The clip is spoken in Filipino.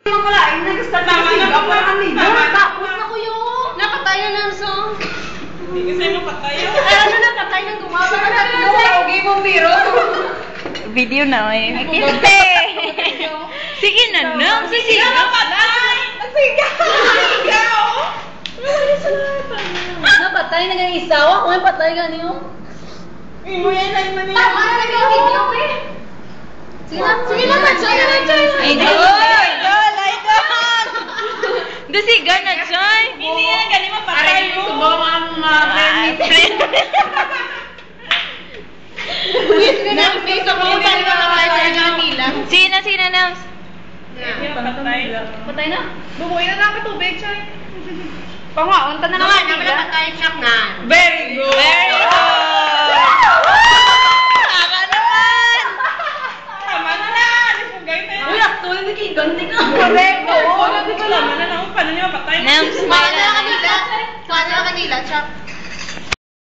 Mamalain na gusto na parang nila. Tapos na ko yung... Napatay na ng song. Hindi kasi napatay. Ano napatay ng gumama ka na Okay mong biro. Video na eh. Kinte! Sige na nang, sige na. Napatay! Nagsigaw! Napatay na ganyan isawa. Kung may patay ganyan yung... Imo yan ay mani. Tama na naging video eh. Sige na, Machay. Idol! Idol! Dasigan na, Chay! Hindi yan galing mapatay mo. Friend! Sina, Nams? Patay na? Bumuhay na namin tubig, Chay. Pangaunta na naman. Napatay siya na. Very good. Very good! Tama naman! Tama na na. Nipugay na yan. Uy, akto yung naging ganting na. Correct. Oo, hindi ko alam na lang. Paano niya mapatay? Nams, smile na. Paano na kanila, Chuck?